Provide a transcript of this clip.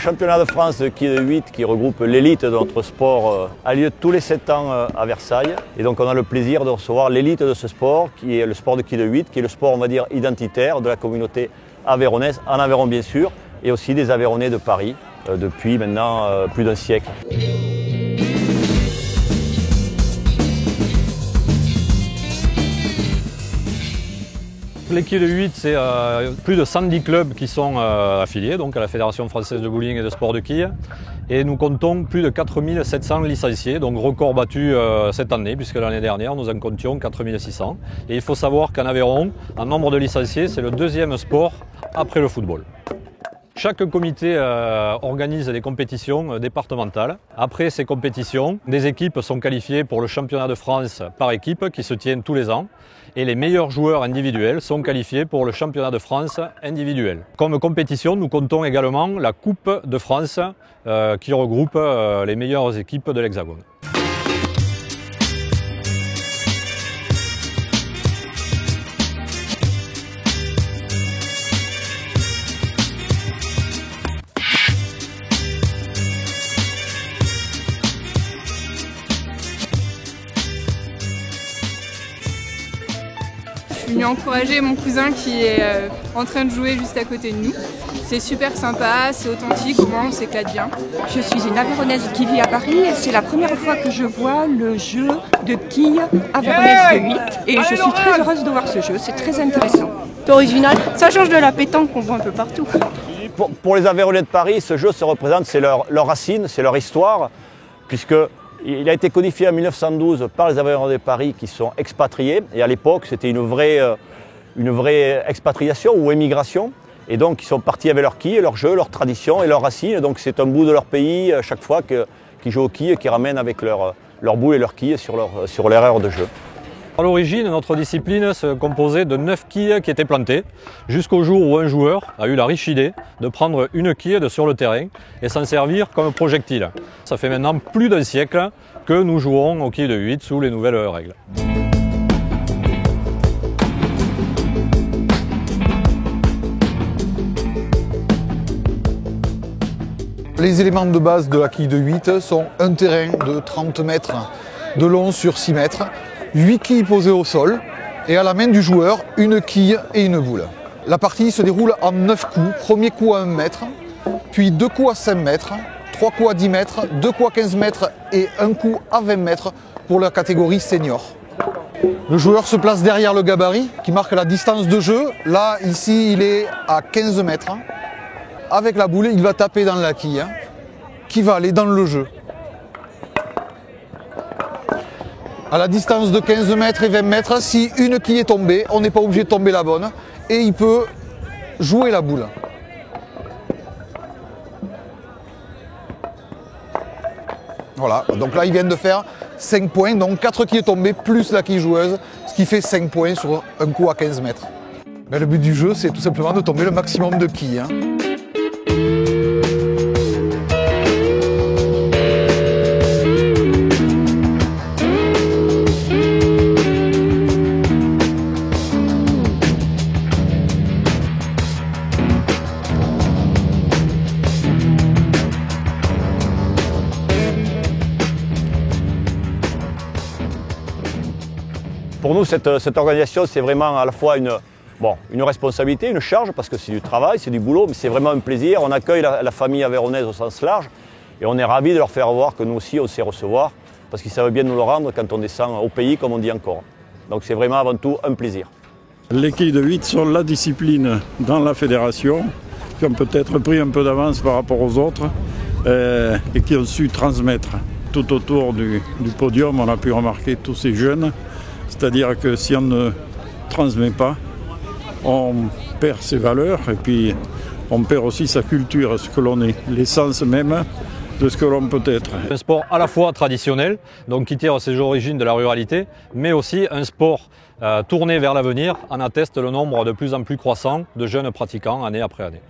championnat de France de quilles de 8 qui regroupe l'élite de notre sport a lieu tous les 7 ans à Versailles. Et donc on a le plaisir de recevoir l'élite de ce sport qui est le sport de quilles de 8, qui est le sport on va dire identitaire de la communauté aveyronnaise, en Aveyron bien sûr, et aussi des Aveyronnais de Paris depuis maintenant plus d'un siècle. Les quilles de 8, c'est plus de 110 clubs qui sont affiliés donc à la Fédération française de bowling et de sport de quilles. Et nous comptons plus de 4700 licenciés, donc record battu cette année, puisque l'année dernière nous en comptions 4600. Et il faut savoir qu'en Aveyron, en nombre de licenciés, c'est le deuxième sport après le football. Chaque comité organise des compétitions départementales. Après ces compétitions, des équipes sont qualifiées pour le championnat de France par équipe qui se tient tous les ans. Et les meilleurs joueurs individuels sont qualifiés pour le championnat de France individuel. Comme compétition, nous comptons également la Coupe de France qui regroupe les meilleures équipes de l'Hexagone. Je suis venue encourager mon cousin qui est en train de jouer juste à côté de nous. C'est super sympa, c'est authentique, au moins on s'éclate bien. Je suis une Aveyronnaise qui vit à Paris et c'est la première fois que je vois le jeu de quilles Aveyronnaise de 8 et je suis très heureuse de voir ce jeu, c'est très intéressant. C'est original, ça change de la pétanque qu'on voit un peu partout. Pour les Aveyronnais de Paris, ce jeu se représente, c'est leur racine, c'est leur histoire, puisque il a été codifié en 1912 par les Aveyronnais de Paris qui sont expatriés. Et à l'époque, c'était une vraie expatriation ou émigration. Et donc, ils sont partis avec leurs quilles, leurs jeux, leurs traditions et leurs racines. Donc, c'est un bout de leur pays chaque fois qu'ils jouent aux quilles, qu'ils ramènent avec leurs boules et leurs quilles sur leur aire de jeu. À l'origine, notre discipline se composait de 9 quilles qui étaient plantées, jusqu'au jour où un joueur a eu la riche idée de prendre une quille de sur le terrain et s'en servir comme projectile. Ça fait maintenant plus d'un siècle que nous jouons aux quilles de 8 sous les nouvelles règles. Les éléments de base de la quille de 8 sont un terrain de 30 mètres de long sur 6 mètres, 8 quilles posées au sol et à la main du joueur, une quille et une boule. La partie se déroule en 9 coups, premier coup à 1 mètre, puis 2 coups à 5 mètres, 3 coups à 10 mètres, 2 coups à 15 mètres et 1 coup à 20 mètres pour la catégorie senior. Le joueur se place derrière le gabarit qui marque la distance de jeu. Là, ici, il est à 15 mètres. Avec la boule, il va taper dans la quille qui va aller dans le jeu. À la distance de 15 mètres et 20 mètres, si une quille est tombée, on n'est pas obligé de tomber la bonne et il peut jouer la boule. Voilà, donc là ils viennent de faire 5 points, donc 4 quilles tombées plus la quille joueuse, ce qui fait 5 points sur un coup à 15 mètres. Mais le but du jeu, c'est tout simplement de tomber le maximum de quilles. Pour nous, cette organisation, c'est vraiment à la fois une responsabilité, une charge, parce que c'est du travail, c'est du boulot, mais c'est vraiment un plaisir. On accueille la famille aveyronnaise au sens large et on est ravis de leur faire voir que nous aussi, on sait recevoir, parce qu'ils savent bien nous le rendre quand on descend au pays, comme on dit encore. Donc c'est vraiment avant tout un plaisir. Les quilles de 8 sont la discipline dans la fédération, qui ont peut-être pris un peu d'avance par rapport aux autres et qui ont su transmettre. Tout autour du podium, on a pu remarquer tous ces jeunes. C'est-à-dire que si on ne transmet pas, on perd ses valeurs et puis on perd aussi sa culture, ce que l'on est, l'essence même de ce que l'on peut être. Un sport à la fois traditionnel, donc qui tire ses origines de la ruralité, mais aussi un sport tourné vers l'avenir, en atteste le nombre de plus en plus croissant de jeunes pratiquants année après année.